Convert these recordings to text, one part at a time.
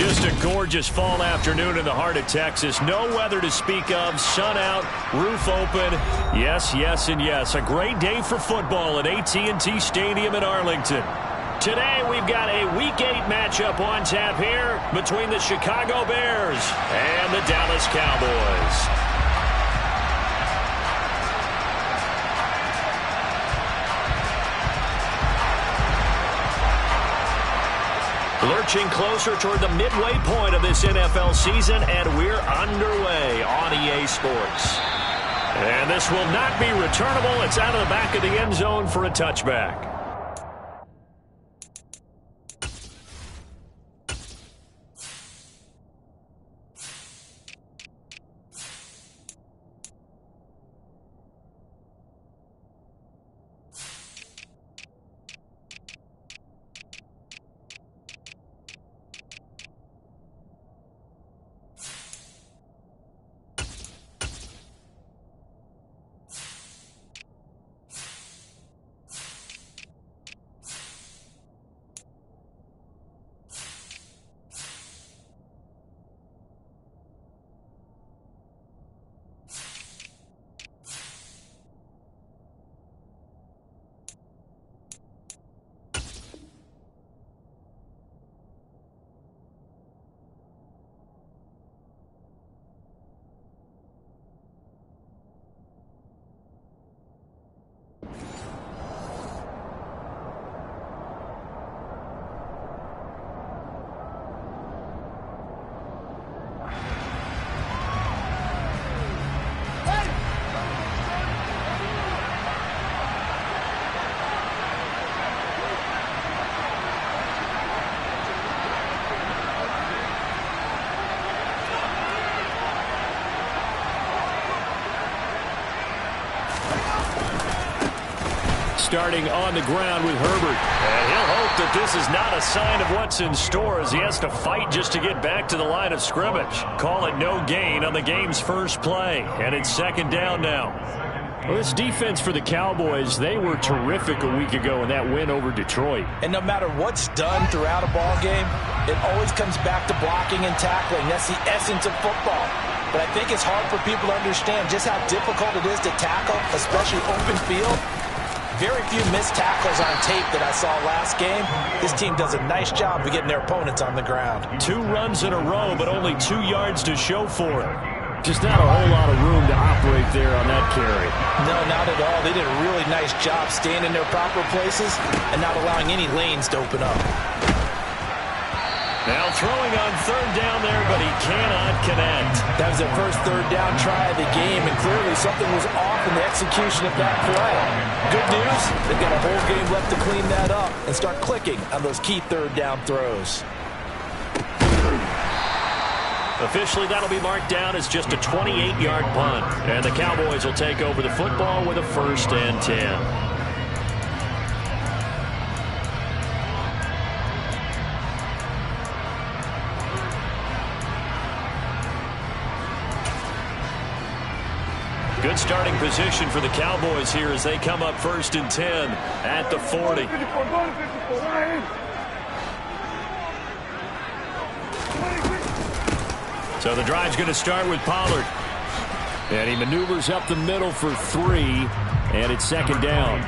Just a gorgeous fall afternoon in the heart of Texas. No weather to speak of. Sun out, roof open. Yes, yes, and yes. A great day for football at AT&T Stadium in Arlington. Today we've got a Week 8 matchup on tap here between the Chicago Bears and the Dallas Cowboys. Lurching closer toward the midway point of this NFL season, and we're underway on EA Sports. And this will not be returnable. It's out of the back of the end zone for a touchback. Starting on the ground with Herbert. And he'll hope that this is not a sign of what's in store as he has to fight just to get back to the line of scrimmage. Call it no gain on the game's first play. And it's second down now. Well, this defense for the Cowboys, they were terrific a week ago in that win over Detroit. And no matter what's done throughout a ball game, it always comes back to blocking and tackling. That's the essence of football. But I think it's hard for people to understand just how difficult it is to tackle, especially open field. Very few missed tackles on tape that I saw last game. This team does a nice job of getting their opponents on the ground. 2 runs in a row, but only 2 yards to show for it. Just not a whole lot of room to operate there on that carry. No, not at all. They did a really nice job staying in their proper places and not allowing any lanes to open up. Now throwing on third down there, but he cannot connect. That was their first third down try of the game, and clearly something was off in the execution of that play. Good news, they've got a whole game left to clean that up and start clicking on those key third down throws. Officially, that'll be marked down as just a 28-yard punt. And the Cowboys will take over the football with a 1st and 10. Good starting position for the Cowboys here as they come up 1st and 10 at the 40. So the drive's going to start with Pollard. And he maneuvers up the middle for 3, and it's second down.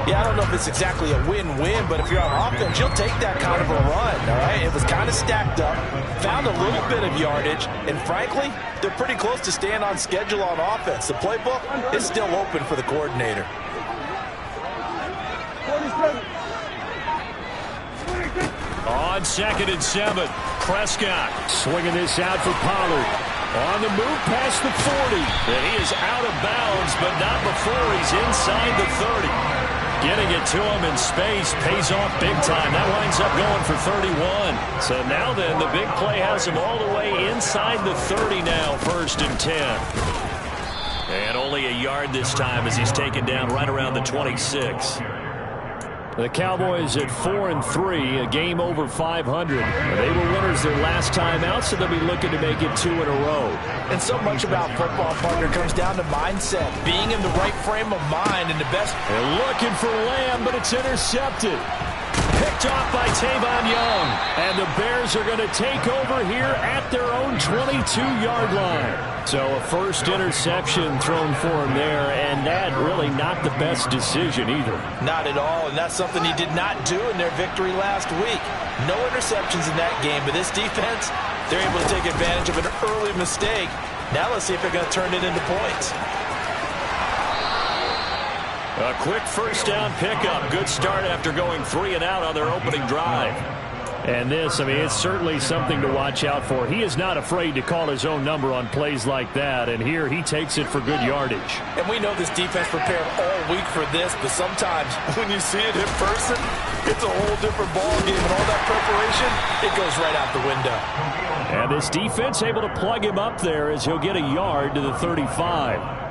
Yeah, I don't know if it's exactly a win-win, but if you're on offense, you'll take that kind of a run, all right? It was kind of stacked up, found a little bit of yardage, and frankly, they're pretty close to staying on schedule on offense. The playbook is still open for the coordinator. On 2nd and 7, Prescott swinging this out for Pollard. On the move past the 40. And he is out of bounds, but not before he's inside the 30. Getting it to him in space pays off big time. That winds up going for 31. So now then, the big play has him all the way inside the 30 now, 1st and 10. And only a yard this time as he's taken down right around the 26. The Cowboys at 4-3, a game over 500. They were winners their last time out, so they'll be looking to make it 2 in a row. And so much about football, partner, comes down to mindset, being in the right frame of mind and the best. They're looking for Lamb, but it's intercepted. Picked off by Tavon Young. And the Bears are going to take over here at their own 22-yard line. So a first interception thrown for him there, and that really not the best decision either. Not at all, and that's something he did not do in their victory last week. No interceptions in that game, but this defense, they're able to take advantage of an early mistake. Now let's see if they're going to turn it into points. A quick first down pickup. Good start after going 3 and out on their opening drive. And this, I mean, it's certainly something to watch out for. He is not afraid to call his own number on plays like that, and here he takes it for good yardage. And we know this defense prepared all week for this, but sometimes when you see it in person, it's a whole different ball game, and all that preparation, it goes right out the window. And this defense able to plug him up there as he'll get a yard to the 35.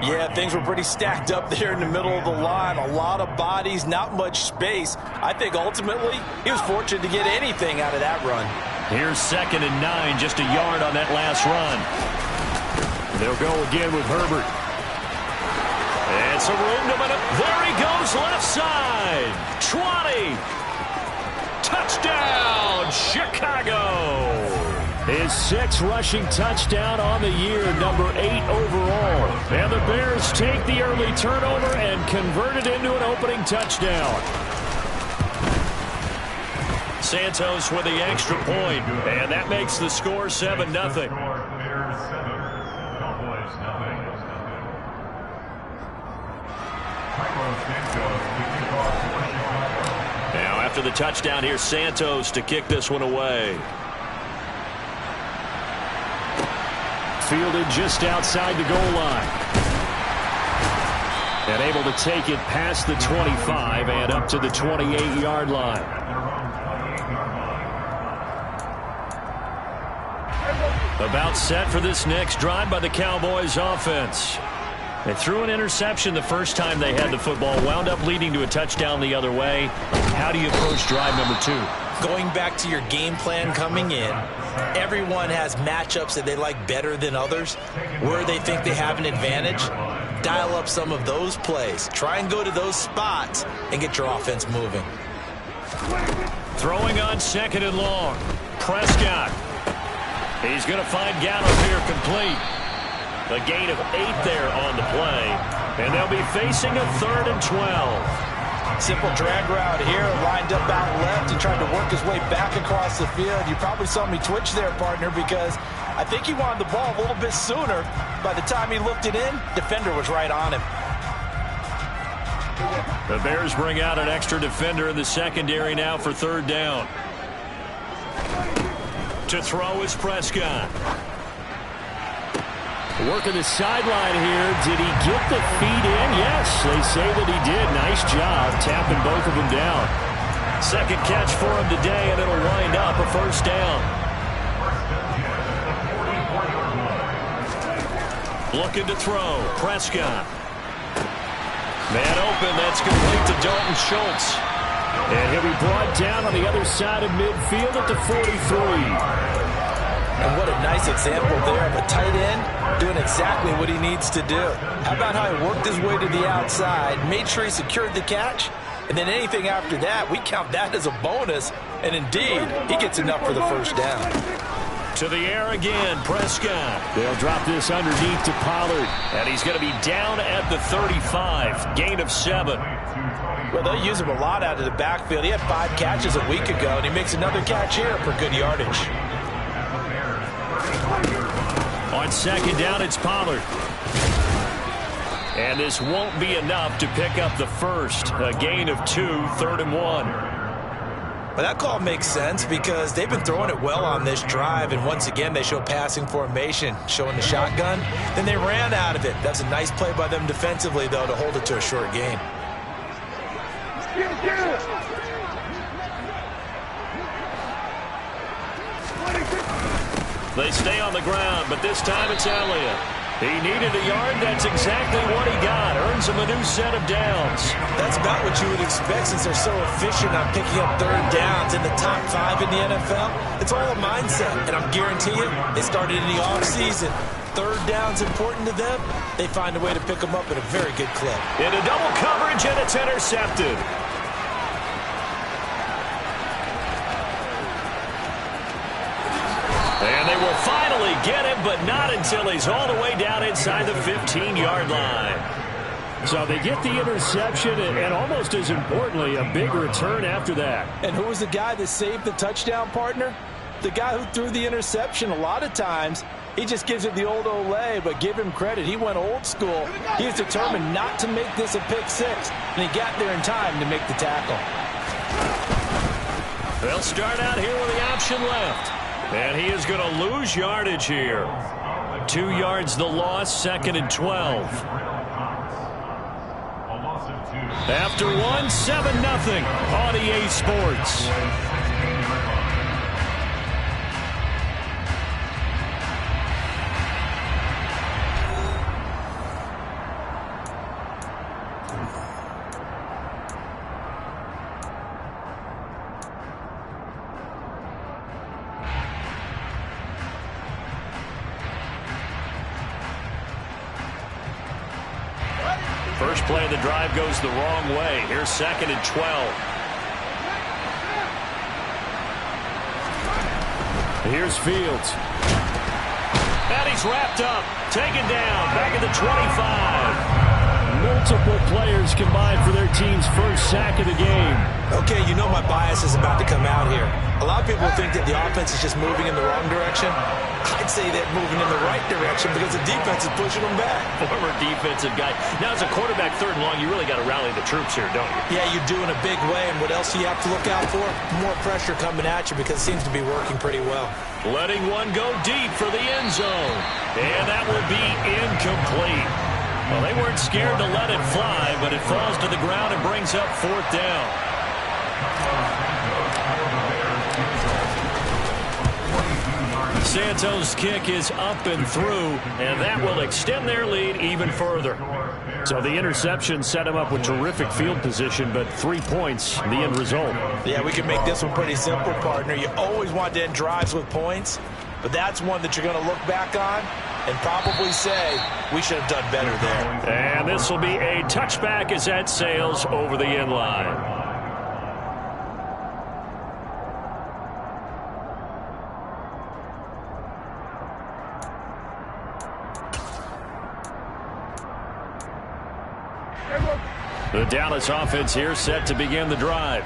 Yeah, things were pretty stacked up there in the middle of the line. A lot of bodies, not much space. I think ultimately he was fortunate to get anything out of that run. Here's 2nd and 9, just a yard on that last run. They'll go again with Herbert. And some room to him. There he goes, left side. 20. Touchdown, Chicago. His 6th rushing touchdown on the year, number 8 overall. And the Bears take the early turnover and convert it into an opening touchdown. Santos with the extra point, and that makes the score 7-0. Now after the touchdown, here's Santos to kick this one away. Fielded just outside the goal line. And able to take it past the 25 and up to the 28-yard line. About set for this next drive by the Cowboys offense. They threw an interception the first time they had the football, wound up leading to a touchdown the other way. How do you approach drive number 2? Going back to your game plan coming in, everyone has matchups that they like better than others. Where they think they have an advantage, dial up some of those plays. Try and go to those spots and get your offense moving. Throwing on 2nd and long. Prescott. He's going to find Gallup here complete. A gain of 8 there on the play. And they'll be facing a 3rd and 12. Simple drag route here, lined up out left. He tried to work his way back across the field. You probably saw me twitch there, partner, because I think he wanted the ball a little bit sooner. By the time he looked it in, defender was right on him. The Bears bring out an extra defender in the secondary now for 3rd down. To throw is Prescott. Working the sideline here. Did he get the feet in? Yes, they say that he did. Nice job tapping both of them down. 2nd catch for him today, and it'll wind up a 1st down. Looking to throw. Prescott. Man open. That's complete to Dalton Schultz. And he'll be brought down on the other side of midfield at the 43. And what a nice example there of a tight end doing exactly what he needs to do. How about how he worked his way to the outside, made sure he secured the catch, and then anything after that, we count that as a bonus. And indeed, he gets enough for the 1st down. To the air again, Prescott. They'll drop this underneath to Pollard, and he's going to be down at the 35. Gain of 7. Well, they'll use him a lot out of the backfield. He had 5 catches a week ago, and he makes another catch here for good yardage. On 2nd down, it's Pollard. And this won't be enough to pick up the 1st. A gain of 2, 3rd and 1. Well, that call makes sense because they've been throwing it well on this drive, and once again they show passing formation, showing the shotgun. Then they ran out of it. That's a nice play by them defensively, though, to hold it to a short gain. They stay on the ground, but this time it's Elliott. He needed a yard. That's exactly what he got. Earns him a new set of downs. That's about what you would expect since they're so efficient on picking up 3rd downs in the top 5 in the NFL. It's all a mindset, and I'm guaranteeing you, they started in the offseason. 3rd down's important to them. They find a way to pick them up at a very good clip. Into double coverage, and it's intercepted. get him, but not until he's all the way down inside the 15-yard line. So they get the interception, and almost as importantly, a big return after that. And who was the guy that saved the touchdown, partner? The guy who threw the interception. A lot of times, he just gives it the old Olay, but give him credit. He went old school. He was determined not to make this a pick six, and he got there in time to make the tackle. They'll start out here with the option left. And he is going to lose yardage here. 2 yards the loss, 2nd and 12. After 1, 7-0 on EA Sports. First play of the drive goes the wrong way. Here's 2nd and 12. Here's Fields. And he's wrapped up. Taken down. Back at the 25. Multiple players combined for their team's first sack of the game. Okay, you know my bias is about to come out here. A lot of people think that the offense is just moving in the wrong direction. I'd say they're moving in the right direction because the defense is pushing them back. Former defensive guy. Now, as a quarterback, 3rd and long, you really got to rally the troops here, don't you? Yeah, you do in a big way. And what else do you have to look out for? More pressure coming at you because it seems to be working pretty well. Letting one go deep for the end zone. And that will be incomplete. Well, they weren't scared to let it fly, but it falls to the ground and brings up 4th down. Santos' kick is up and through, and that will extend their lead even further. So the interception set him up with terrific field position, but 3 points, the end result. Yeah, we can make this one pretty simple, partner. You always want to end drives with points, but that's one that you're going to look back on and probably say, we should have done better there. And this will be a touchback as that sails over the end line. The Dallas offense here set to begin the drive.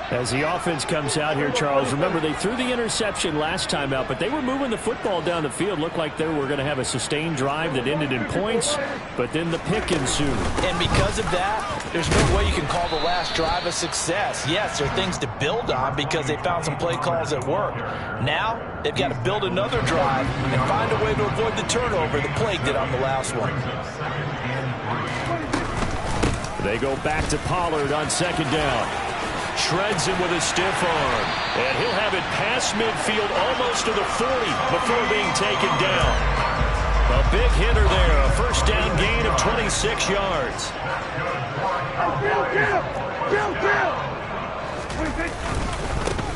As the offense comes out here, Charles, remember they threw the interception last time out, but they were moving the football down the field. Looked like they were going to have a sustained drive that ended in points, but then the pick ensued. And because of that, there's no way you can call the last drive a success. Yes, there are things to build on because they found some play calls that worked. Now, they've got to build another drive and find a way to avoid the turnover that plagued it on the last one. They go back to Pollard on 2nd down. Shreds him with a stiff arm. And he'll have it past midfield almost to the 40 before being taken down. A big hitter there. A first down gain of 26 yards.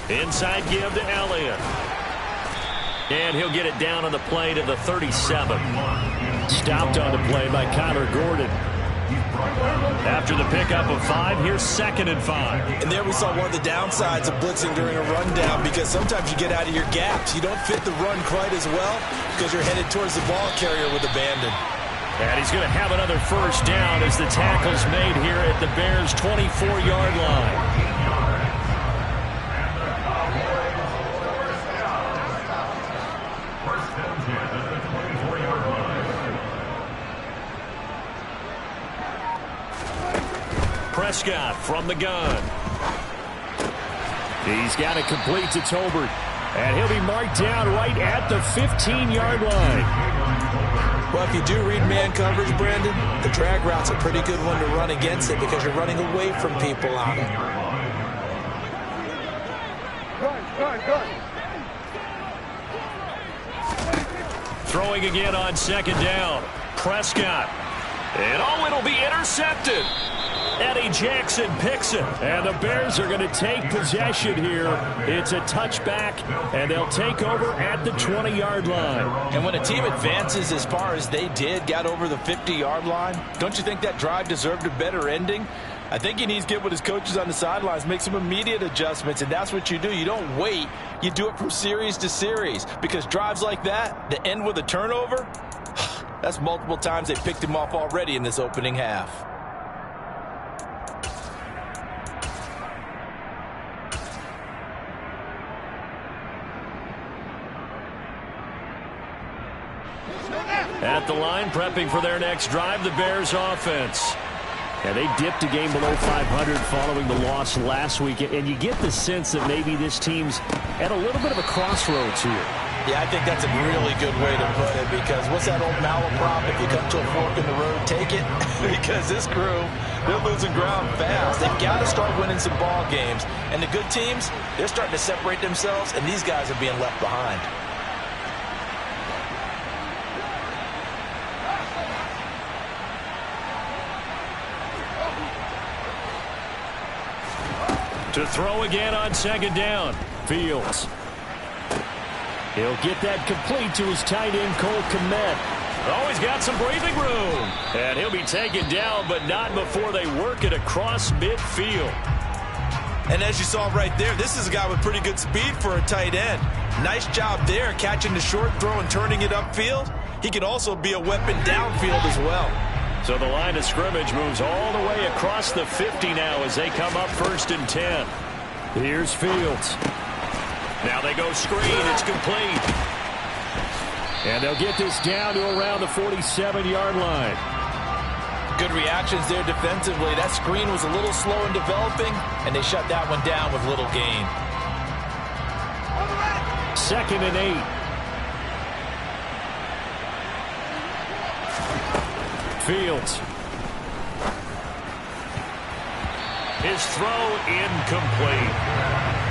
Inside give to Elliott. And he'll get it down on the play to the 37. Stopped on the play by Kyler Gordon. After the pickup of 5, here's 2nd and 5. And there we saw one of the downsides of blitzing during a rundown because sometimes you get out of your gaps. You don't fit the run quite as well because you're headed towards the ball carrier with abandon. And he's going to have another first down as the tackle's made here at the Bears' 24-yard line. Prescott from the gun. He's got it complete to Tolbert. And he'll be marked down right at the 15-yard line. Well, if you do read man coverage, Brandon, the drag route's a pretty good one to run against it because you're running away from people on it. Throwing again on 2nd down. Prescott. And it'll be intercepted. Eddie Jackson picks it, and the Bears are going to take possession here. It's a touchback, and they'll take over at the 20-yard line. And when a team advances as far as they did, got over the 50-yard line, don't you think that drive deserved a better ending? I think he needs to get with his coaches on the sidelines, make some immediate adjustments, and that's what you do. You don't wait. You do it from series to series, because drives like that end with a turnover, that's multiple times they picked him off already in this opening half. At the line, prepping for their next drive, the Bears offense. Yeah, they dipped a game below 500 following the loss last week, and you get the sense that maybe this team's at a little bit of a crossroads here. Yeah, I think that's a really good way to put it, because what's that old malaprop? If you come to a fork in the road, take it. Because this crew, they're losing ground fast. They've got to start winning some ball games. And the good teams, they're starting to separate themselves, and these guys are being left behind. To throw again on second down. Fields. He'll get that complete to his tight end, Cole Kmet. Oh, he's got some breathing room. And he'll be taken down, but not before they work it across midfield. And as you saw right there, this is a guy with pretty good speed for a tight end. Nice job there, catching the short throw and turning it upfield. He can also be a weapon downfield as well. So the line of scrimmage moves all the way across the 50 now as they come up 1st and 10. Here's Fields. Now they go screen. It's complete. And they'll get this down to around the 47-yard line. Good reactions there defensively. That screen was a little slow in developing, and they shut that one down with little gain. 2nd and 8. Fields. His throw incomplete.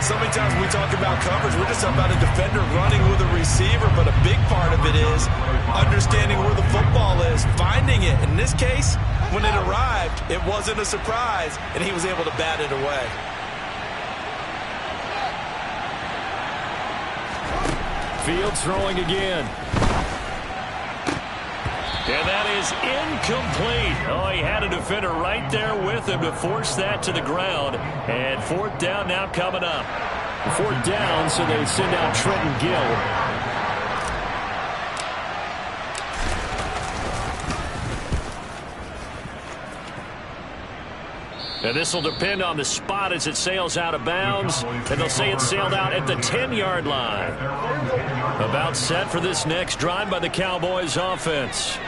So many times when we talk about coverage, we're just talking about a defender running with a receiver, but a big part of it is understanding where the football is, finding it. In this case, when it arrived, it wasn't a surprise, and he was able to bat it away. Fields throwing again. And that is incomplete. Oh, he had a defender right there with him to force that to the ground. And 4th down now coming up. 4th down, so they send out Trenton Gill. And this will depend on the spot as it sails out of bounds. And they'll say it sailed out at the 10-yard line. About set for this next drive by the Cowboys offense.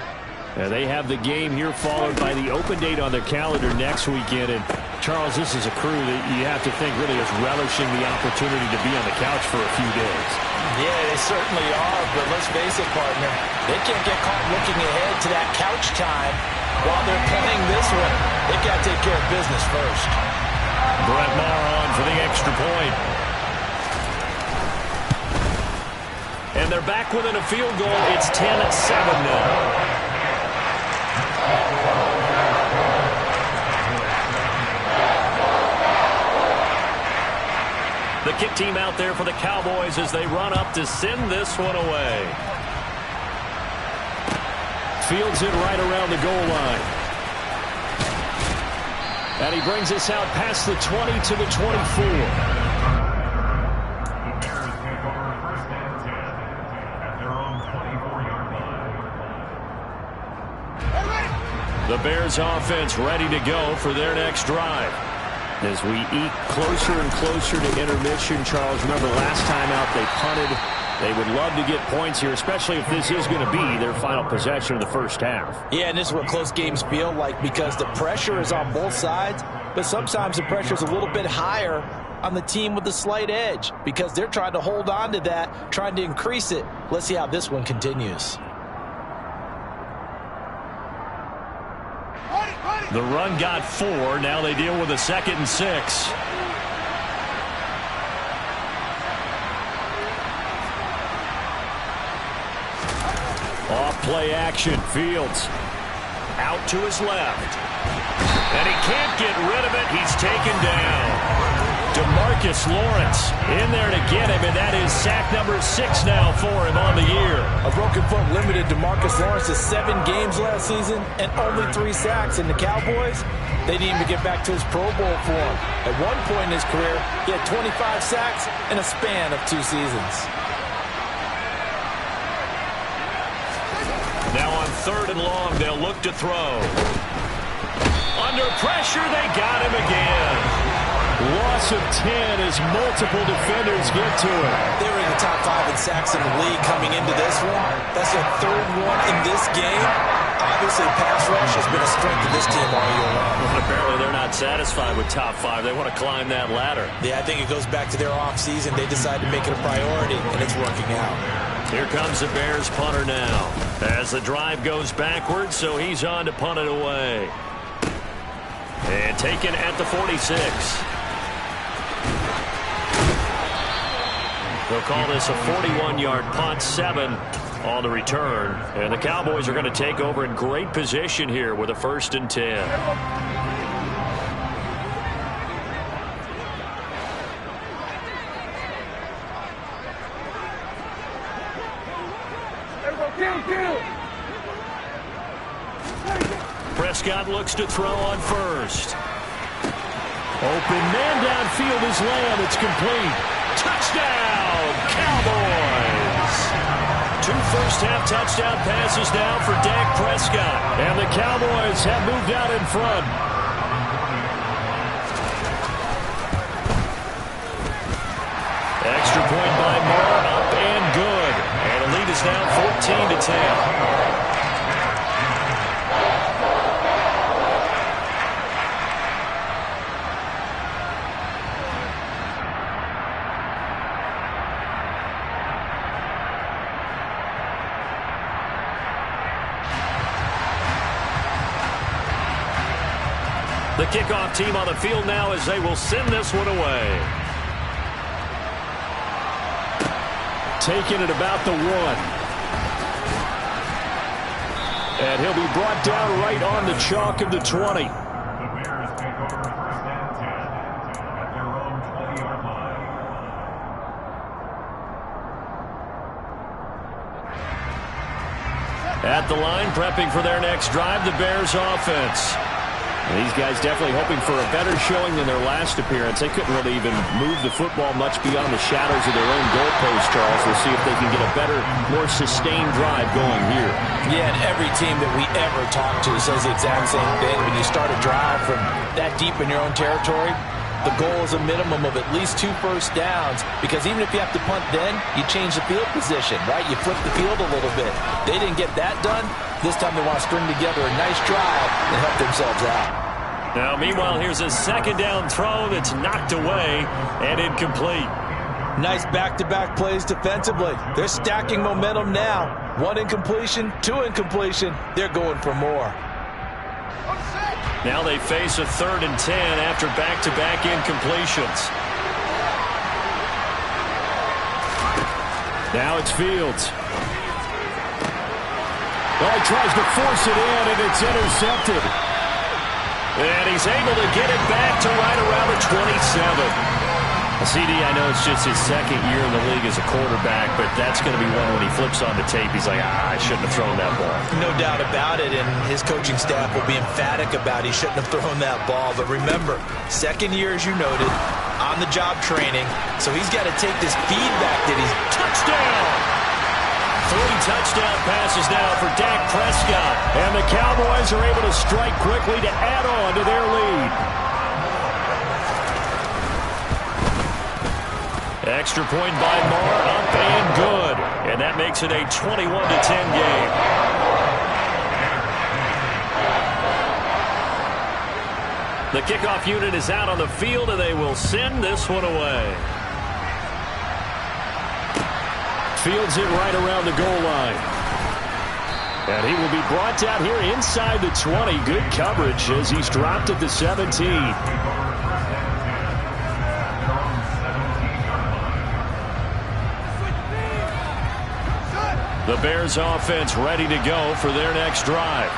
And they have the game here followed by the open date on their calendar next weekend. And, Charles, this is a crew that you have to think really is relishing the opportunity to be on the couch for a few days. Yeah, they certainly are, but let's face it, partner. They can't get caught looking ahead to that couch time while they're playing this one. They've got to take care of business first. Brett Maher on for the extra point. And they're back within a field goal. It's 10-7 now. The kick team out there for the Cowboys as they run up to send this one away. Fields it right around the goal line. And he brings us out past the 20 to the 24. The Bears offense ready to go for their next drive. As we eke closer and closer to intermission, Charles, remember last time out they punted. They would love to get points here, especially if this is going to be their final possession of the first half. Yeah, and this is what close games feel like, because the pressure is on both sides, but sometimes the pressure is a little bit higher on the team with the slight edge because they're trying to hold on to that, trying to increase it. Let's see how this one continues. The run got 4. Now they deal with a 2nd and 6. Off play action. Fields out to his left. And he can't get rid of it. He's taken down. DeMarcus Lawrence in there to get him, and that is sack number 6 now for him on the year. A broken foot limited DeMarcus Lawrence to 7 games last season and only 3 sacks. And the Cowboys, they didn't even get back to his Pro Bowl form. At one point in his career, he had 25 sacks in a span of 2 seasons. Now on 3rd and long, they'll look to throw. Under pressure, they got him again. Loss of 10 as multiple defenders get to him. They were in the top 5 in sacks in the league coming into this one. That's their 3rd one in this game. Obviously, pass rush has been a strength of this team all year long. Well, apparently, they're not satisfied with top 5. They want to climb that ladder. Yeah, I think it goes back to their offseason. They decided to make it a priority, and it's working out. Here comes the Bears punter now. As the drive goes backwards, so he's on to punt it away. And taken at the 46. They'll call this a 41-yard punt, 7 on the return. And the Cowboys are going to take over in great position here with a 1st and 10. Prescott looks to throw on 1st. Open man downfield is Lamb. It's complete. Touchdown, Cowboys! 2 first-half touchdown passes now for Dak Prescott. And the Cowboys have moved out in front. Extra point by Moore, up and good. And the lead is now 14-10. The kickoff team on the field now as they will send this one away. Taking it about the 1. And he'll be brought down right on the chalk of the 20. The Bears take over 1st and 10 at their own 20-yard line. At the line, prepping for their next drive, the Bears offense. And these guys definitely hoping for a better showing than their last appearance. They couldn't really even move the football much beyond the shadows of their own goalpost, Charles. We'll see if they can get a better, more sustained drive going here. Yeah, and every team that we ever talk to says the exact same thing. When you start a drive from that deep in your own territory, the goal is a minimum of at least 2 first downs, because even if you have to punt then, you change the field position, right? You flip the field a little bit. They didn't get that done. This time they want to string together a nice drive and help themselves out. Now, meanwhile, here's a 2nd down throw that's knocked away and incomplete. Nice back-to-back plays defensively. They're stacking momentum now. 1 incompletion, 2 incompletion. They're going for more. Now they face a 3rd and 10 after back-to-back incompletions. Now it's Fields. Well, he tries to force it in, and it's intercepted. And he's able to get it back to right around the 27. CD, I know it's just his 2nd year in the league as a quarterback, but that's going to be one when he flips on the tape. He's like, I shouldn't have thrown that ball. No doubt about it, and his coaching staff will be emphatic about he shouldn't have thrown that ball. But remember, 2nd year, as you noted, on-the-job training, so he's got to take this feedback that he's... Touchdown! 3 touchdown passes now for Dak Prescott. And the Cowboys are able to strike quickly to add on to their lead. Extra point by Moore, up and good. And that makes it a 21-10 game. The kickoff unit is out on the field, and they will send this one away. Fields it right around the goal line. And he will be brought down here inside the 20. Good coverage as he's dropped at the 17. The Bears offense ready to go for their next drive.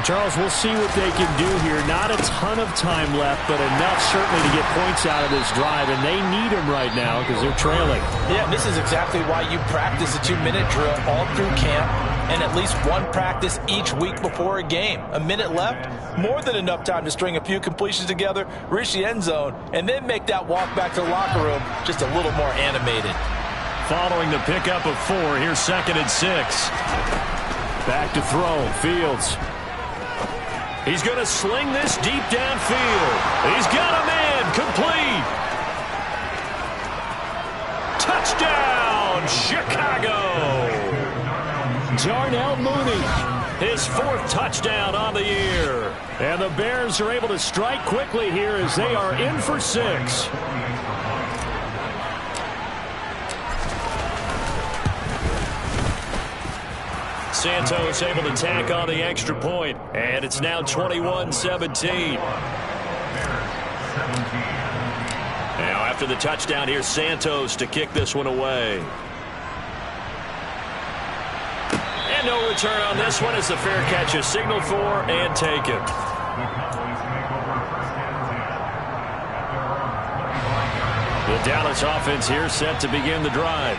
Charles, we'll see what they can do here. Not a ton of time left, but enough certainly to get points out of this drive, and they need them right now because they're trailing. Yeah, this is exactly why you practice a 2-minute drill all through camp and at least one practice each week before a game. A minute left, more than enough time to string a few completions together, reach the end zone, and then make that walk back to the locker room just a little more animated. Following the pickup of 4, here's 2nd and 6. Back to throw, Fields. He's going to sling this deep downfield. He's got a man, complete. Touchdown, Chicago. Darnell Mooney, his 4th touchdown on the year. And the Bears are able to strike quickly here as they are in for 6. Santos able to tack on the extra point, and it's now 21-17. Now after the touchdown, here's Santos to kick this one away. And no return on this one as the fair catch is signaled for and taken. The Dallas offense here set to begin the drive.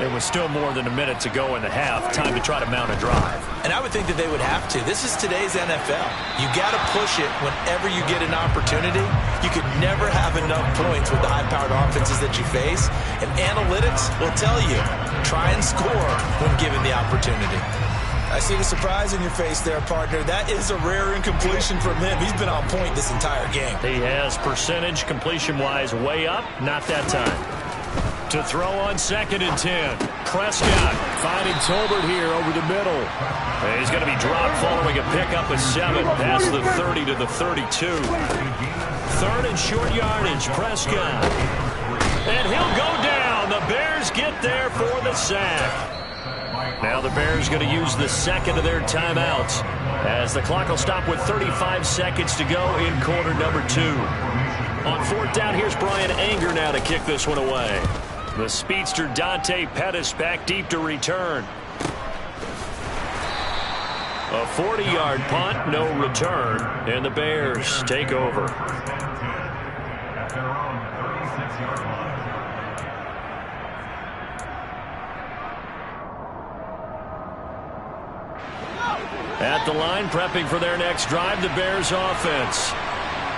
There was still more than a minute to go in the half. Time to try to mount a drive. And I would think that they would have to. This is today's NFL. You got to push it whenever you get an opportunity. You could never have enough points with the high-powered offenses that you face. And analytics will tell you, try and score when given the opportunity. I see the surprise in your face there, partner. That is a rare incompletion from him. He's been on point this entire game. He has percentage completion-wise way up. Not that time. To throw on 2nd and 10. Prescott finding Tolbert here over the middle. And he's going to be dropped following a pickup of 7 past the 30 to the 32. 3rd and short yardage, Prescott. And he'll go down. The Bears get there for the sack. Now the Bears going to use the 2nd of their timeouts as the clock will stop with 35 seconds to go in quarter number 2. On 4th down, here's Brian Anger now to kick this one away. The speedster Dante Pettis back deep to return. A 40-yard punt, no return, and the Bears take over. At their own 36-yard line. At the line, prepping for their next drive, the Bears offense.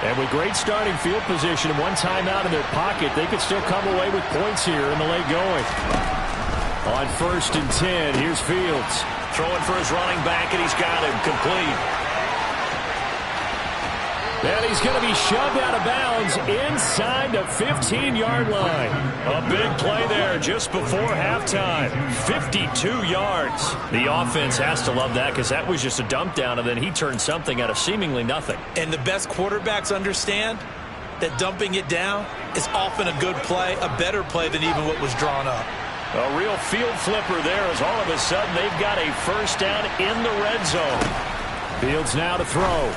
And with great starting field position and one timeout in their pocket, they could still come away with points here in the late going. On 1st and 10, here's Fields. Throwing for his running back, and he's got him complete. And he's going to be shoved out of bounds inside the 15-yard line. A big play there just before halftime. 52 yards. The offense has to love that because that was just a dump down, and then he turned something out of seemingly nothing. And the best quarterbacks understand that dumping it down is often a good play, a better play than even what was drawn up. A real field flipper there as all of a sudden they've got a first down in the red zone. Fields now to throw.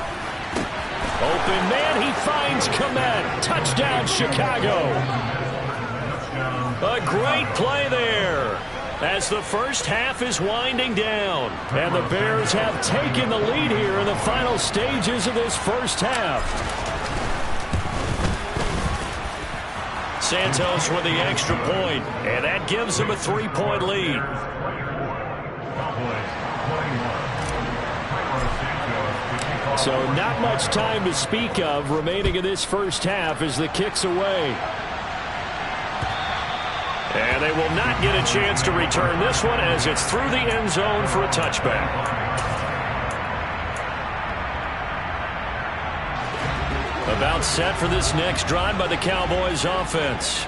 Open man, he finds Komet. Touchdown, Chicago. A great play there as the first half is winding down. And the Bears have taken the lead here in the final stages of this first half. Santos with the extra point, and that gives him a 3-point lead. So not much time to speak of remaining in this first half as the kick's away. And they will not get a chance to return this one as it's through the end zone for a touchback. About set for this next drive by the Cowboys offense.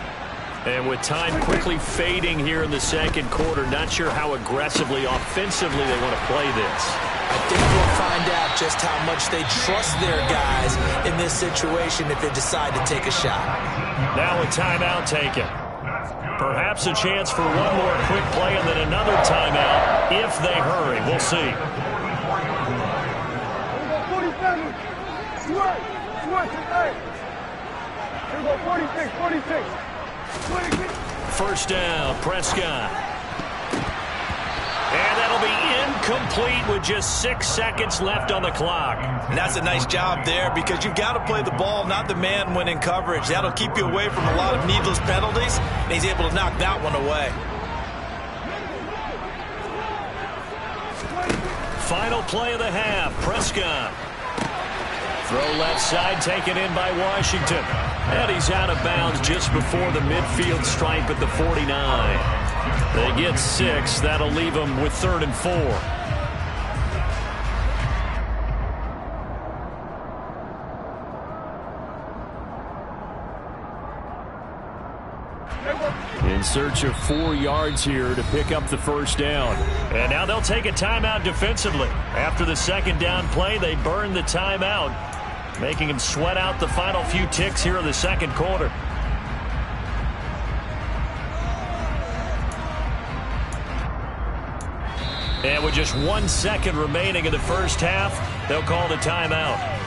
And with time quickly fading here in the second quarter, not sure how aggressively, offensively they want to play this. I think we'll find out just how much they trust their guys in this situation if they decide to take a shot. Now a timeout taken. Perhaps a chance for one more quick play and then another timeout if they hurry. We'll see. First down, Prescott. And that'll be incomplete with just 6 seconds left on the clock. And that's a nice job there because you've got to play the ball, not the man when in coverage. That'll keep you away from a lot of needless penalties, and he's able to knock that one away. Final play of the half, Prescott. Throw left side, taken in by Washington. And he's out of bounds just before the midfield stripe at the 49. They get 6. That'll leave them with 3rd and 4. In search of 4 yards here to pick up the first down. And now they'll take a timeout defensively. After the second down play, they burn the timeout, making him sweat out the final few ticks here in the second quarter. And with just 1 second remaining in the first half, they'll call the timeout.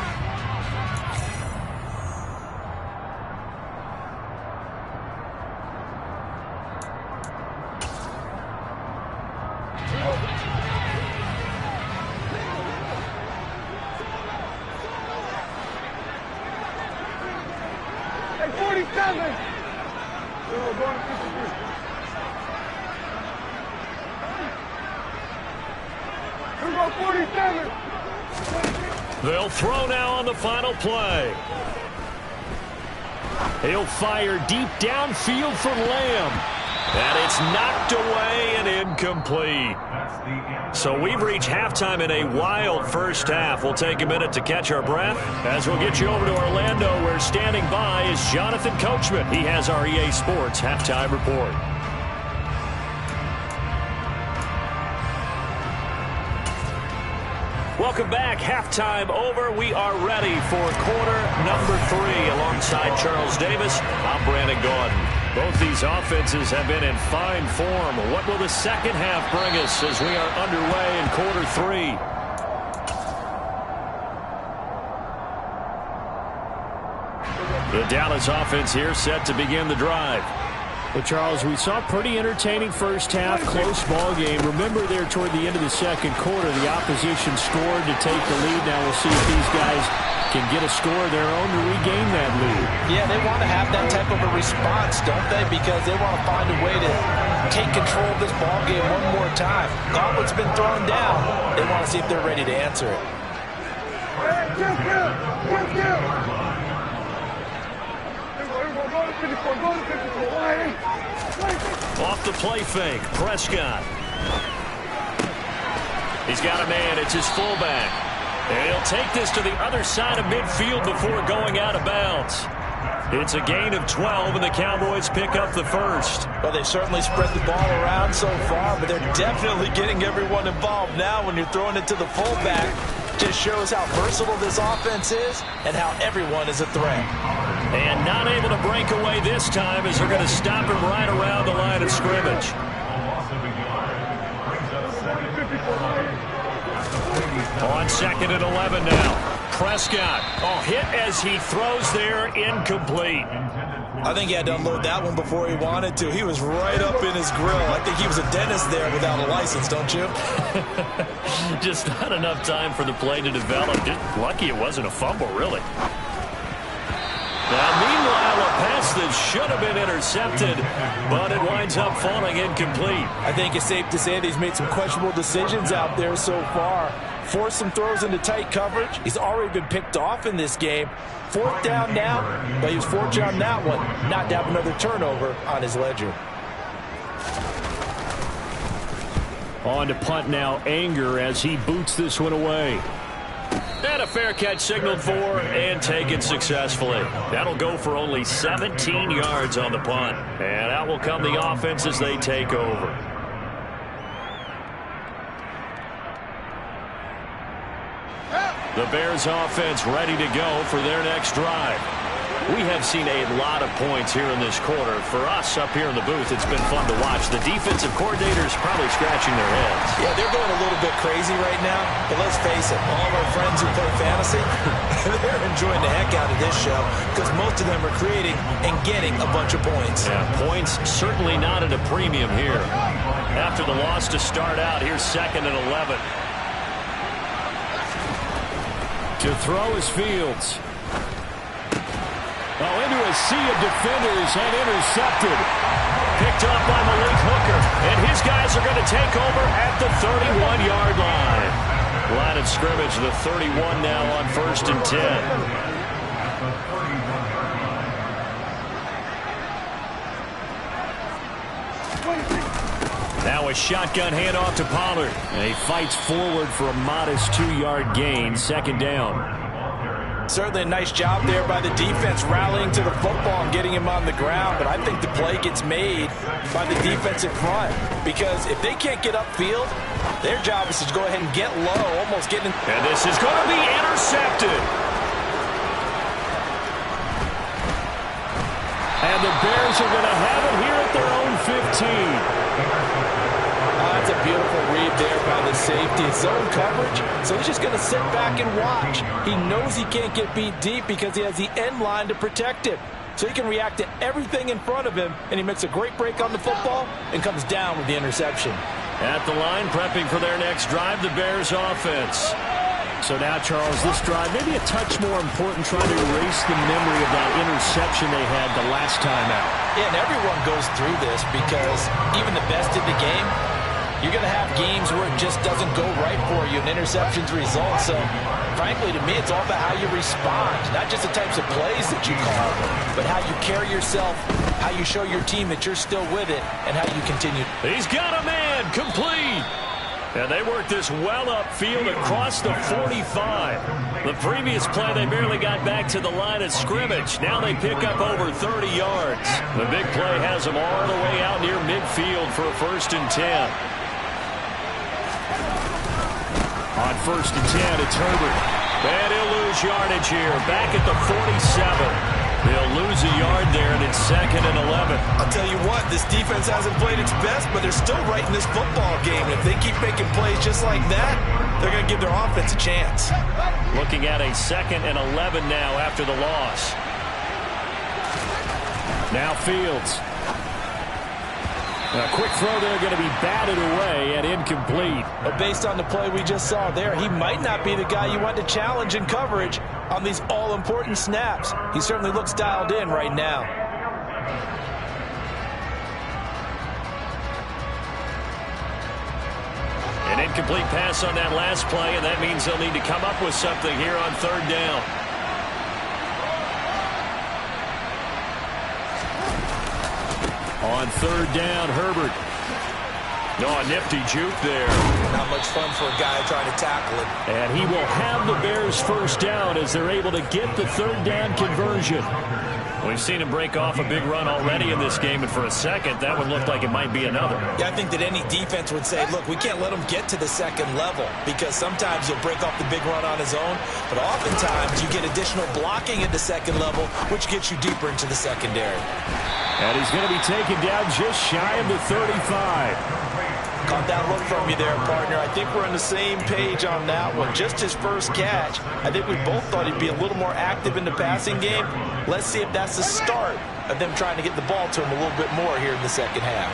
They'll throw now on the final play. He'll fire deep downfield for Lamb. And it's knocked away and incomplete. So we've reached halftime in a wild first half. We'll take a minute to catch our breath as we'll get you over to Orlando, where standing by is Jonathan Coachman. He has our EA Sports halftime report. Welcome back. Halftime over. We are ready for quarter number 3 alongside Charles Davis. I'm Brandon Gaudin. Both these offenses have been in fine form. What will the second half bring us as we are underway in quarter 3? The Dallas offense here set to begin the drive. Well, Charles, we saw a pretty entertaining first half, close ball game. Remember there toward the end of the second quarter, the opposition scored to take the lead. Now we'll see if these guys can get a score of their own to regain that lead. Yeah, they want to have that type of a response, don't they? Because they want to find a way to take control of this ball game one more time. Gauntlet's been thrown down. They want to see if they're ready to answer it. Off the play fake, Prescott. He's got a man. It's his fullback. And he'll take this to the other side of midfield before going out of bounds. It's a gain of 12, and the Cowboys pick up the first. Well, they certainly spread the ball around so far, but they're definitely getting everyone involved now when you're throwing it to the fullback. Just shows how versatile this offense is and how everyone is a threat. And not able to break away this time as they're going to stop him right around the line of scrimmage. On 2nd and 11 now. Prescott, hit as he throws there, incomplete. I think he had to unload that one before he wanted to. He was right up in his grill. I think he was a dentist there without a license, don't you? Just not enough time for the play to develop. Just lucky it wasn't a fumble, really. Now, meanwhile, a pass that should have been intercepted, but it winds up falling incomplete. I think it's safe to say that he's made some questionable decisions out there so far. Forced some throws into tight coverage. He's already been picked off in this game. 4th down now, but he was fortunate on that one not to have another turnover on his ledger. On to punt now, Anger, as he boots this one away. And a fair catch signaled for and taken successfully. That'll go for only 17 yards on the punt. And out will come the offense as they take over. The Bears offense ready to go for their next drive. We have seen a lot of points here in this quarter. For us up here in the booth, it's been fun to watch. The defensive coordinators probably scratching their heads. Yeah, they're going a little bit crazy right now. But let's face it, all of our friends who play fantasy, they're enjoying the heck out of this show because most of them are creating and getting a bunch of points. Yeah, points certainly not at a premium here. after the loss to start out. Here's 2nd and 11. To throw is Fields. Oh, into a sea of defenders and intercepted. Picked up by Malik Hooker. And his guys are going to take over at the 31-yard line. Line of scrimmage, the 31 now on 1st and 10. Now a shotgun handoff to Pollard. And he fights forward for a modest 2-yard gain. 2nd down. Certainly a nice job there by the defense rallying to the football and getting him on the ground. But I think the play gets made by the defensive front. Because if they can't get upfield, their job is to go ahead and get low, almost getting... And this is going to be intercepted. And the Bears are going to have it here at their own 15. That's a beautiful read there by the safety. Zone coverage, so he's just going to sit back and watch. He knows he can't get beat deep because he has the end line to protect him. So he can react to everything in front of him, and he makes a great break on the football and comes down with the interception. At the line, prepping for their next drive, the Bears offense. So now, Charles, this drive maybe a touch more important, trying to erase the memory of that interception they had the last time out. Yeah, and everyone goes through this because even the best in the game, you're going to have games where it just doesn't go right for you and interceptions result. So, frankly, to me, it's all about how you respond. Not just the types of plays that you call, but how you carry yourself, how you show your team that you're still with it, and how you continue. He's got a man, complete. And they worked this well upfield across the 45. The previous play, they barely got back to the line of scrimmage. Now they pick up over 30 yards. The big play has them all the way out near midfield for a 1st and 10. On 1st and 10, it's Herbert. And he'll lose yardage here. Back at the 47. They'll lose a yard there, and it's 2nd and 11. I'll tell you what, this defense hasn't played its best, but they're still right in this football game. And if they keep making plays just like that, they're going to give their offense a chance. Looking at a 2nd and 11 now after the loss. Now Fields. A quick throw there, going to be batted away and incomplete. But based on the play we just saw there, he might not be the guy you want to challenge in coverage on these all-important snaps. He certainly looks dialed in right now. An incomplete pass on that last play, and that means they'll need to come up with something here on 3rd down. On 3rd down, Herbert. Oh, a nifty juke there. Not much fun for a guy trying to tackle him. And he will have the Bears 1st down as they're able to get the 3rd down conversion. We've seen him break off a big run already in this game, and for a second, that one looked like it might be another. Yeah, I think that any defense would say, look, we can't let him get to the 2nd level because sometimes he'll break off the big run on his own, but oftentimes you get additional blocking at the 2nd level, which gets you deeper into the secondary. And he's going to be taken down just shy of the 35. Caught that look from you there, partner. I think we're on the same page on that one. Just his first catch. I think we both thought he'd be a little more active in the passing game. Let's see if that's the start of them trying to get the ball to him a little bit more here in the 2nd half.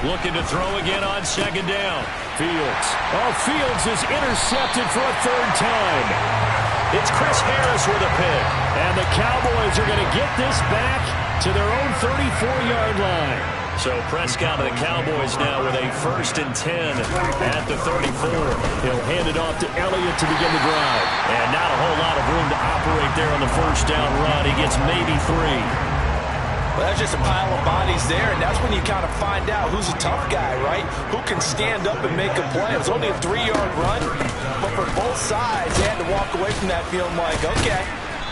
Looking to throw again on 2nd down. Fields. Oh, Fields is intercepted for a 3rd time. It's Chris Harris with a pick. And the Cowboys are going to get this back to their own 34-yard line. So Prescott of the Cowboys now with a 1st and 10 at the 34. He'll hand it off to Elliott to begin the drive. And not a whole lot of room to operate there on the 1st down run. He gets maybe 3. Well, that's just a pile of bodies there, and that's when you kind of find out who's a tough guy, right? Who can stand up and make a play. It was only a 3-yard run, but for both sides, they had to walk away from that feeling like, okay,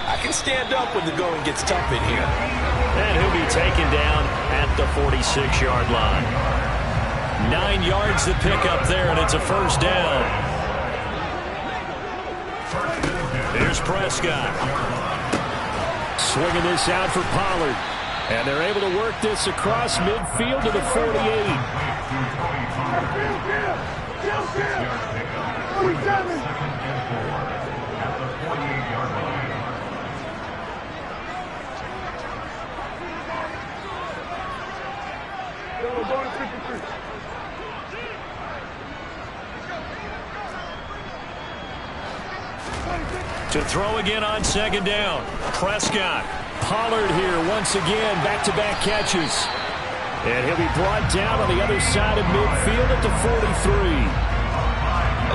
I can stand up when the going gets tough in here. And he'll be taken down at the 46-yard line. 9 yards to pick up there, and it's a 1st down. Here's Prescott. Swinging this out for Pollard. And they're able to work this across midfield to the 48. To throw again on second down. Prescott. Pollard here once again. Back-to-back catches. And he'll be brought down on the other side of midfield at the 43.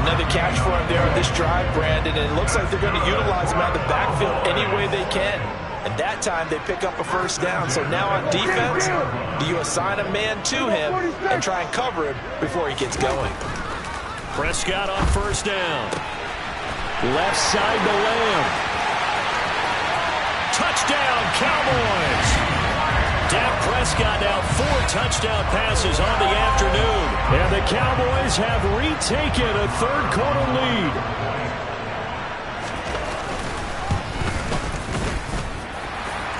Another catch for him there on this drive, Brandon, and it looks like they're going to utilize him out of the backfield any way they can. And that time they pick up a first down. So now on defense, do you assign a man to him and try and cover him before he gets going? Prescott on first down. Left side to Lamb. Touchdown, Cowboys. Dak Prescott now 4 touchdown passes on the afternoon. And the Cowboys have retaken a third-quarter lead.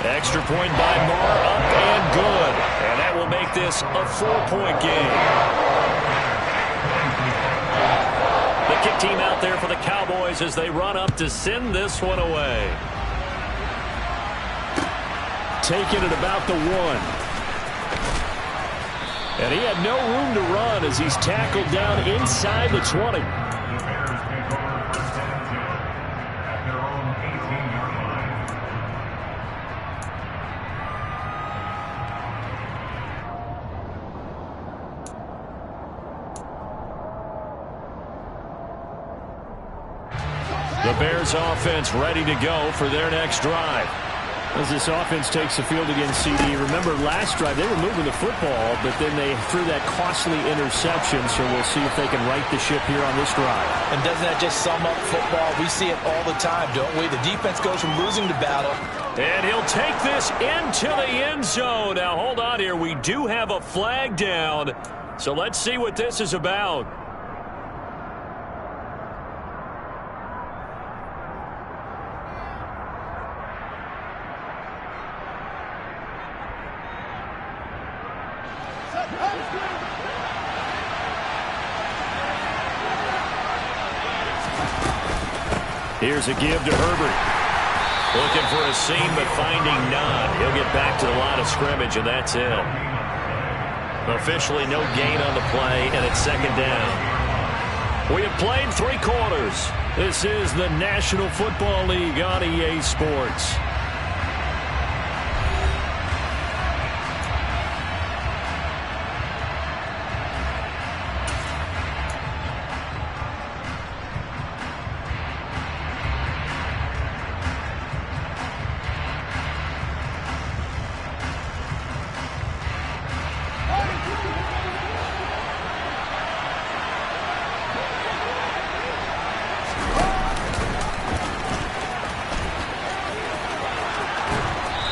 Extra point by Marr, up and good. And that will make this a 4-point game. The kick team out there for the Cowboys as they run up to send this one away. Taking it about the 1. And he had no room to run as he's tackled down inside the 20. The Bears take over first and 10 at their own 18-yard line. The Bears offense ready to go for their next drive. As this offense takes the field against CD, remember last drive they were moving the football, but then they threw that costly interception, so we'll see if they can right the ship here on this drive. And doesn't that just sum up football? We see it all the time, don't we? The defense goes from losing to battle. And he'll take this into the end zone. Now hold on here, we do have a flag down, so let's see what this is about. Here's a give to Herbert. Looking for a seam, but finding none. He'll get back to the line of scrimmage, and that's it. Officially no gain on the play, and it's second down. We have played 3 quarters. This is the National Football League on EA Sports.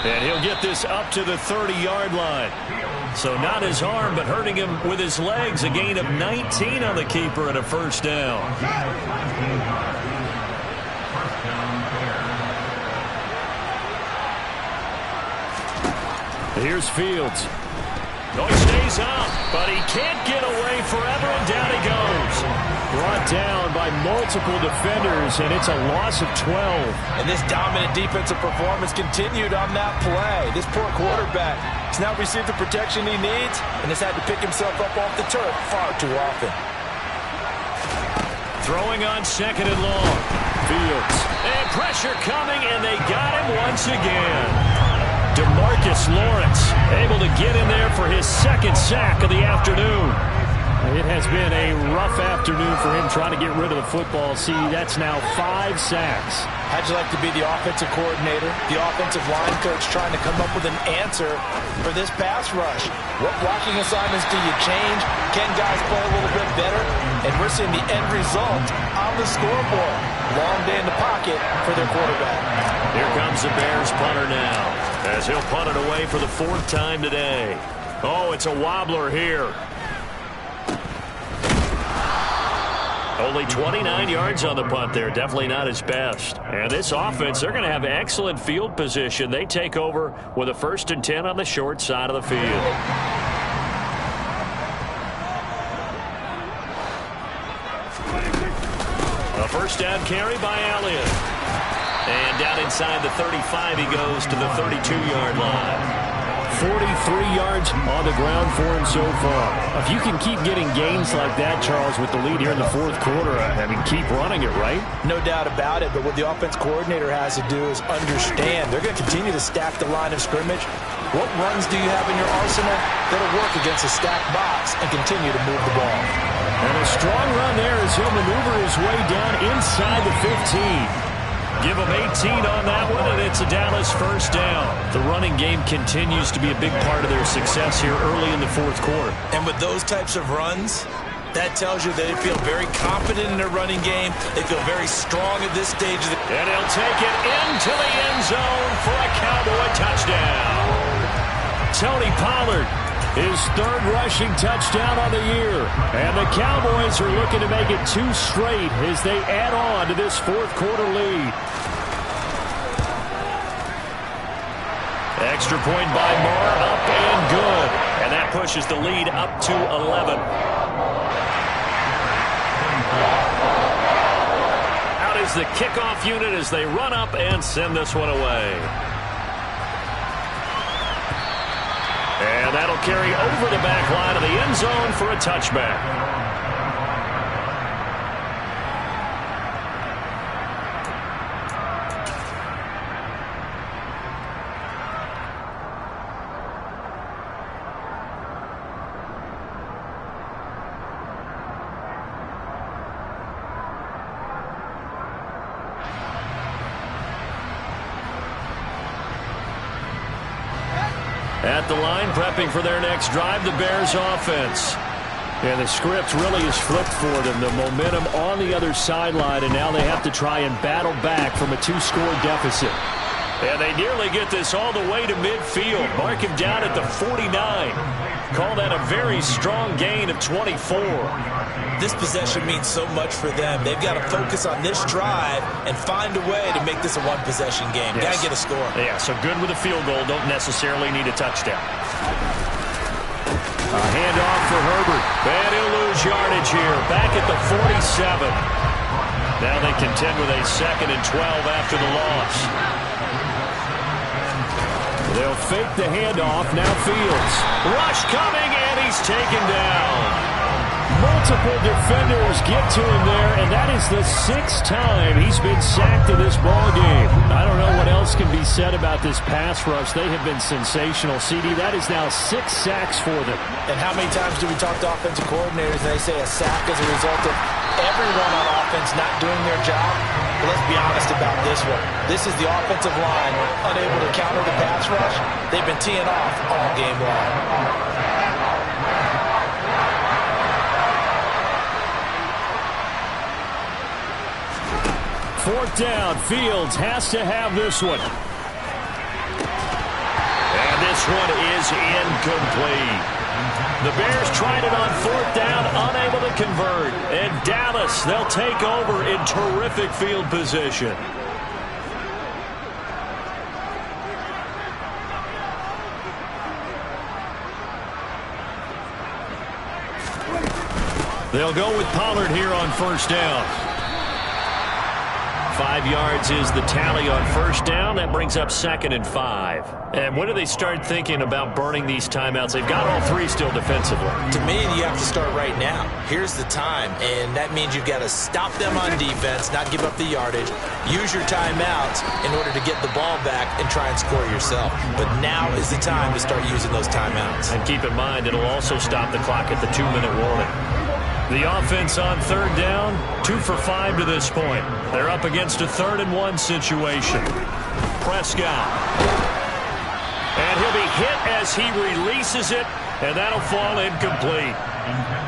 And he'll get this up to the 30-yard line. So not his arm, but hurting him with his legs. A gain of 19 on the keeper and a first down. Here's Fields. No, he stays up, but he can't get away forever, and down he goes. Brought down by multiple defenders, and it's a loss of 12. And this dominant defensive performance continued on that play. This poor quarterback has now received the protection he needs and has had to pick himself up off the turf far too often. Throwing on second and long. Fields. And pressure coming, and they got him once again. DeMarcus Lawrence able to get in there for his second sack of the afternoon. It has been a rough afternoon for him trying to get rid of the football. See, that's now 5 sacks. How'd you like to be the offensive coordinator, the offensive line coach trying to come up with an answer for this pass rush? What blocking assignments do you change? Can guys play a little bit better? And we're seeing the end result on the scoreboard. Long day in the pocket for their quarterback. Here comes the Bears punter now, as he'll punt it away for the 4th time today. Oh, it's a wobbler here. Only 29 yards on the punt there. Definitely not his best. And this offense, they're going to have excellent field position. They take over with a 1st and 10 on the short side of the field. A first down carry by Elliott. And down inside the 35, he goes to the 32-yard line. 43 yards on the ground for him so far. If you can keep getting gains like that, Charles, with the lead here in the fourth quarter, I mean, keep running it, right? No doubt about it, but what the offense coordinator has to do is understand they're going to continue to stack the line of scrimmage. What runs do you have in your arsenal that'll work against a stacked box and continue to move the ball? And a strong run there as he'll maneuver his way down inside the 15. Give them 18 on that one, and it's a Dallas first down. The running game continues to be a big part of their success here early in the fourth quarter. And with those types of runs, that tells you they feel very confident in their running game. They feel very strong at this stage. And he'll take it into the end zone for a Cowboy touchdown. Tony Pollard, his third rushing touchdown on the year. And the Cowboys are looking to make it 2 straight as they add on to this fourth quarter lead. Extra point by Moore, up and good. And that pushes the lead up to 11. Out is the kickoff unit as they run up and send this one away. And that'll carry over the back line of the end zone for a touchback. At the line, prepping for their next drive, the Bears offense. And the script really is flipped for them. The momentum on the other sideline, and now they have to try and battle back from a 2-score deficit. And they nearly get this all the way to midfield. Mark him down at the 49. Call that a very strong gain of 24. This possession means so much for them. They've got to focus on this drive and find a way to make this a one-possession game. Yes. Got to get a score. Yeah, so good with a field goal. Don't necessarily need a touchdown. A handoff for Herbert. And he'll lose yardage here. Back at the 47. Now they contend with a 2nd and 12 after the loss. They'll fake the handoff. Now Fields. Rush coming, and he's taken down. Multiple defenders get to him there, and that is the 6th time he's been sacked in this ballgame. I don't know what else can be said about this pass rush. They have been sensational. CD, that is now 6 sacks for them. And how many times do we talk to offensive coordinators and they say a sack is a result of everyone on offense not doing their job? Well, let's be honest about this one. This is the offensive line unable to counter the pass rush. They've been teeing off all game long. Fourth down, Fields has to have this one. And this one is incomplete. The Bears tried it on 4th down, unable to convert. And Dallas, they'll take over in terrific field position. They'll go with Pollard here on 1st down. 5 yards is the tally on 1st down. That brings up 2nd and 5. And when do they start thinking about burning these timeouts? They've got all 3 still defensively. To me, you have to start right now. Here's the time, and that means you've got to stop them on defense, not give up the yardage, use your timeouts in order to get the ball back and try and score yourself. But now is the time to start using those timeouts. And keep in mind, it'll also stop the clock at the 2-minute warning. The offense on 3rd down, 2 for 5 to this point. They're up against a 3rd and 1 situation. Prescott. And he'll be hit as he releases it, and that'll fall incomplete.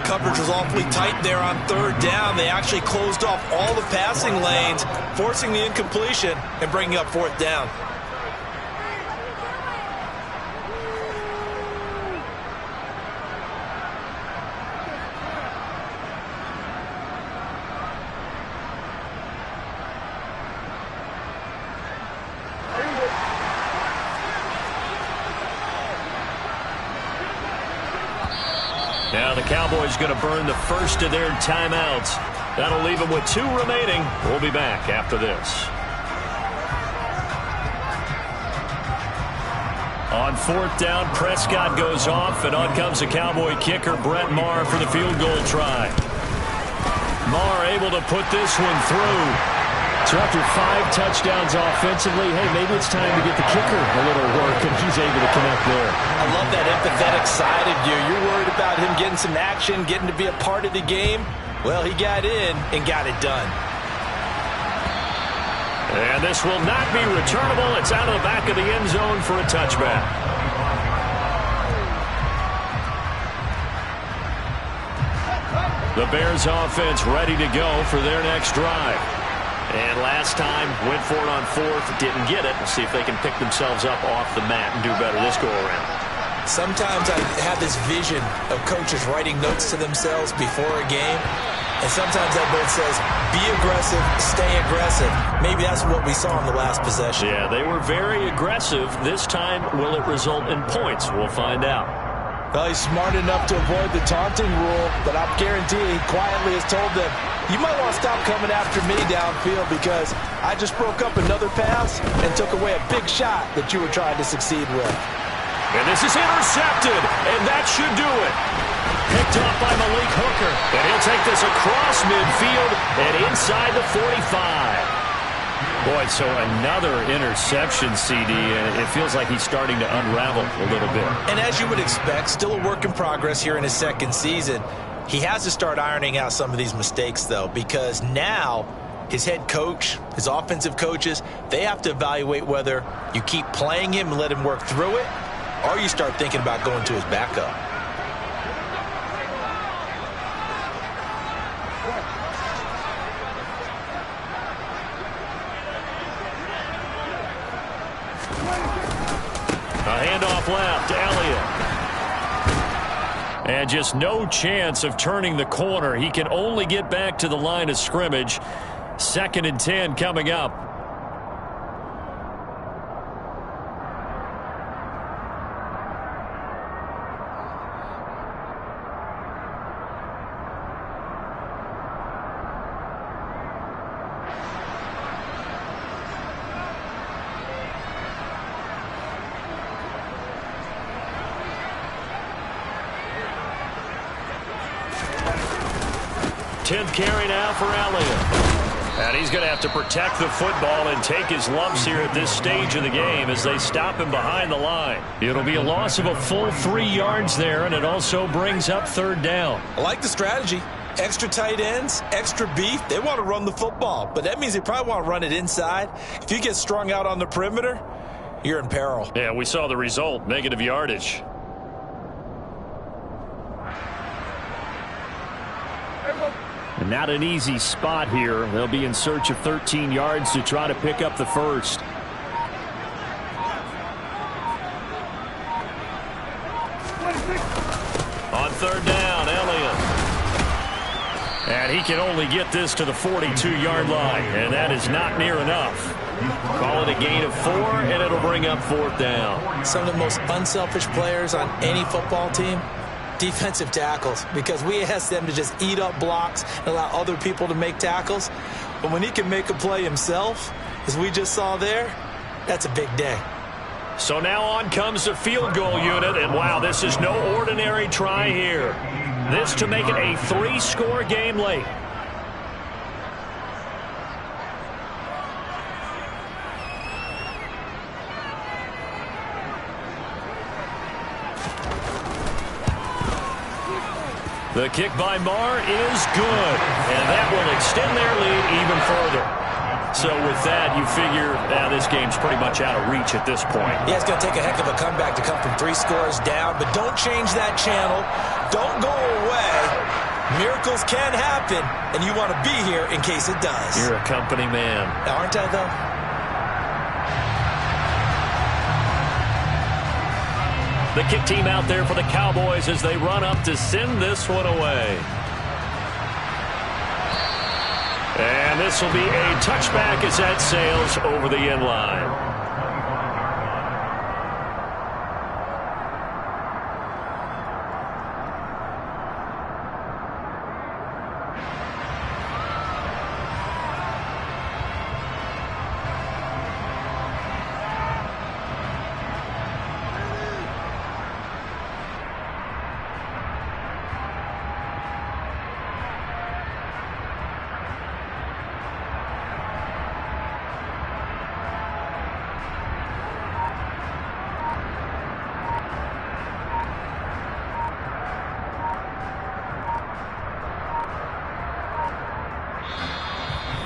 Coverage was awfully tight there on 3rd down. They actually closed off all the passing lanes, forcing the incompletion and bringing up 4th down. Now the Cowboys going to burn the first of their timeouts. That'll leave them with 2 remaining. We'll be back after this. On fourth down, Prescott goes off, and on comes the Cowboy kicker, Brett Maher, for the field goal try. Maher able to put this one through. So after 5 touchdowns offensively, hey, maybe it's time to get the kicker a little work, and he's able to connect there. I love that empathetic side of you. You're worried about him getting some action, getting to be a part of the game. Well, he got in and got it done. And this will not be returnable. It's out of the back of the end zone for a touchback. The Bears offense ready to go for their next drive. And last time, went for it on fourth, didn't get it. We'll see if they can pick themselves up off the mat and do better this go-around. Sometimes I have this vision of coaches writing notes to themselves before a game. And sometimes that note says, be aggressive, stay aggressive. Maybe that's what we saw in the last possession. Yeah, they were very aggressive. This time, will it result in points? We'll find out. Well, he's smart enough to avoid the taunting rule, but I'm guaranteeing he quietly has told them, you might want to stop coming after me downfield because I just broke up another pass and took away a big shot that you were trying to succeed with. And this is intercepted, and that should do it. Picked up by Malik Hooker, and he'll take this across midfield and inside the 45. Boy, so another interception, CD, and it feels like he's starting to unravel a little bit. And as you would expect, still a work in progress here in his second season. He has to start ironing out some of these mistakes, though, because now his head coach, his offensive coaches, they have to evaluate whether you keep playing him and let him work through it, or you start thinking about going to his backup. A handoff left, Elliott. And just no chance of turning the corner. He can only get back to the line of scrimmage. 2nd and 10 coming up. Tenth carry now for Elliott. And he's going to have to protect the football and take his lumps here at this stage of the game as they stop him behind the line. It'll be a loss of a full 3 yards there, and it also brings up 3rd down. I like the strategy. Extra tight ends, extra beef. They want to run the football, but that means they probably want to run it inside. If you get strung out on the perimeter, you're in peril. Yeah, we saw the result, negative yardage. And not an easy spot here. They'll be in search of 13 yards to try to pick up the first. On 3rd down, Elliott. And he can only get this to the 42-yard line, and that is not near enough. Call it a gain of 4, and it'll bring up 4th down. Some of the most unselfish players on any football team, defensive tackles, because we ask them to just eat up blocks and allow other people to make tackles. But when he can make a play himself, as we just saw there, that's a big day. So now on comes the field goal unit, and wow, this is no ordinary try here. This to make it a 3-score game late. The kick by Maher is good, and that will extend their lead even further. So with that, you figure this game's pretty much out of reach at this point. Yeah, it's going to take a heck of a comeback to come from 3 scores down, but don't change that channel. Don't go away. Miracles can happen, and you want to be here in case it does. You're a company man. Aren't I, though? The kick team out there for the Cowboys as they run up to send this one away. And this will be a touchback as that sails over the end line.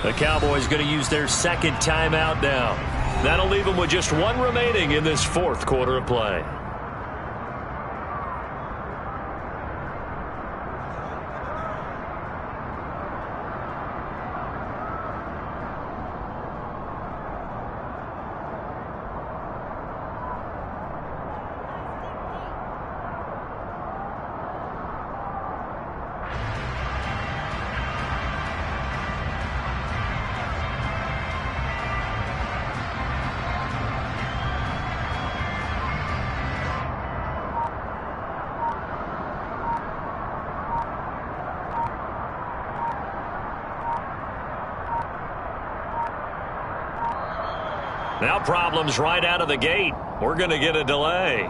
The Cowboys going to use their second timeout now. That'll leave them with just one remaining in this fourth quarter of play. Now problems right out of the gate. We're going to get a delay.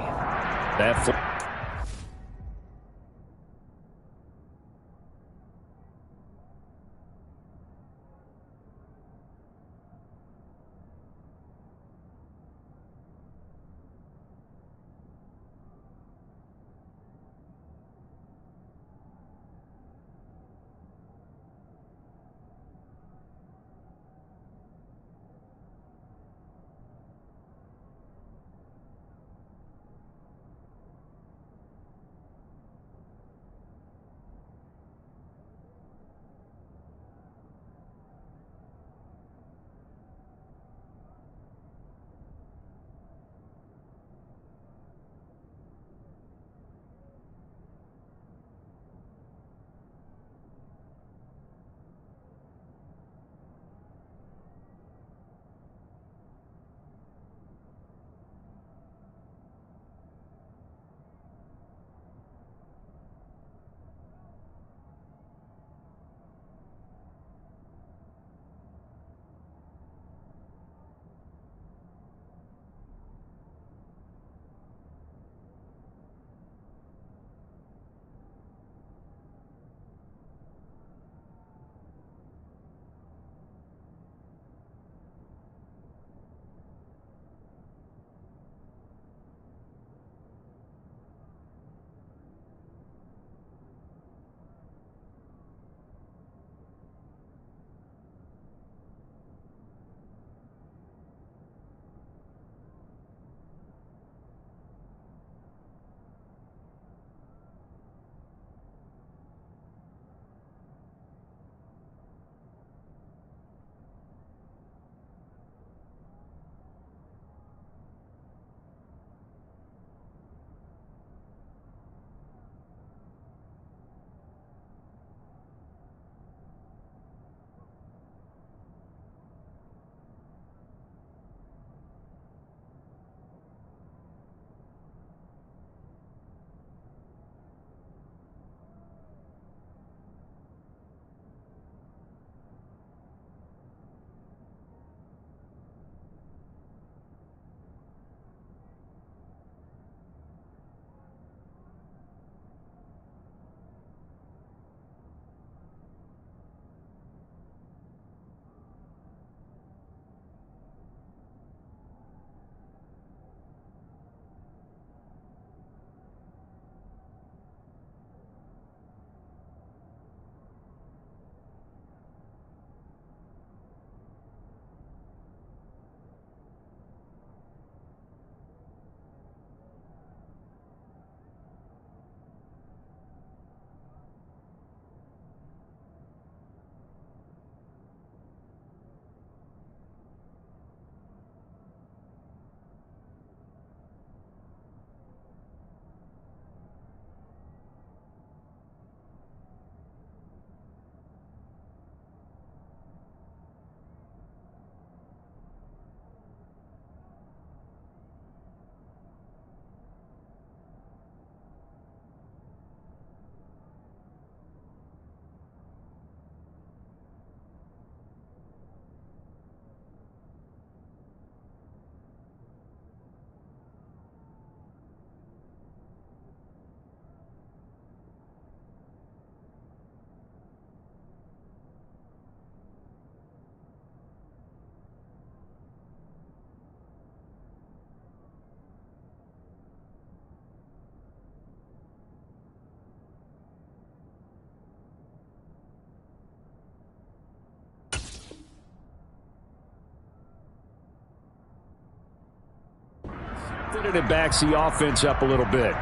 And it backs the offense up a little bit.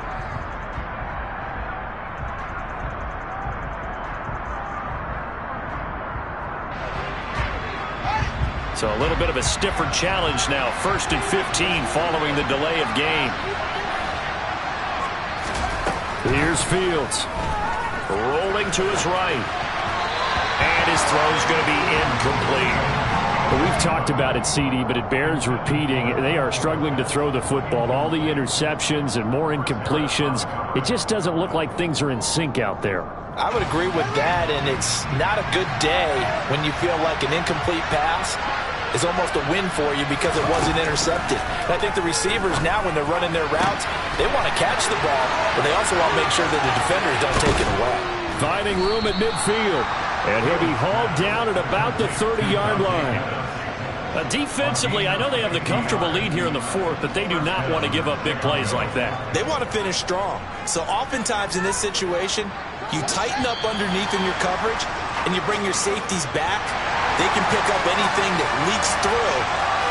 So a little bit of a stiffer challenge now. 1st and 15 following the delay of game. Here's Fields. Rolling to his right. And his throw's going to be incomplete. Well, we've talked about it, CD, but it bears repeating. They are struggling to throw the football. All the interceptions and more incompletions. It just doesn't look like things are in sync out there. I would agree with that, and it's not a good day when you feel like an incomplete pass is almost a win for you because it wasn't intercepted. And I think the receivers now, when they're running their routes, they want to catch the ball, but they also want to make sure that the defenders don't take it away. Finding room at midfield, and he'll be hauled down at about the 30-yard line. Defensively, I know they have the comfortable lead here in the 4th, but they do not want to give up big plays like that. They want to finish strong. So oftentimes in this situation, you tighten up underneath in your coverage, and you bring your safeties back. They can pick up anything that leaks through.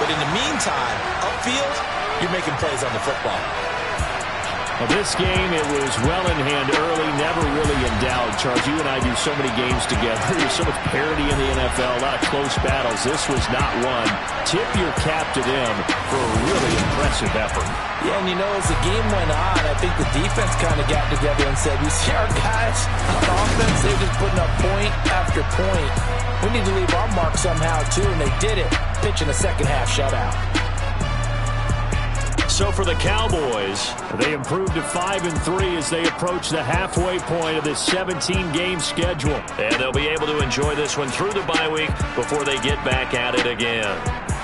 But in the meantime, upfield, you're making plays on the football. Well, this game, it was well in hand early, never really in doubt. Charles, you and I do so many games together. There's so much parity in the NFL, a lot of close battles. This was not one. Tip your cap to them for a really impressive effort. Yeah, and you know, as the game went on, I think the defense kind of got together and said, you see our guys on offense, they're just putting up point after point. We need to leave our mark somehow, too, and they did it, pitching a second-half shutout. So for the Cowboys, they improved to 5-3 as they approach the halfway point of this 17-game schedule. And they'll be able to enjoy this one through the bye week before they get back at it again.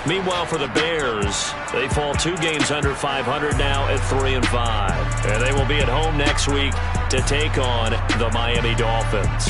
Meanwhile, for the Bears, they fall 2 games under 500 now at 3-5. And they will be at home next week to take on the Miami Dolphins.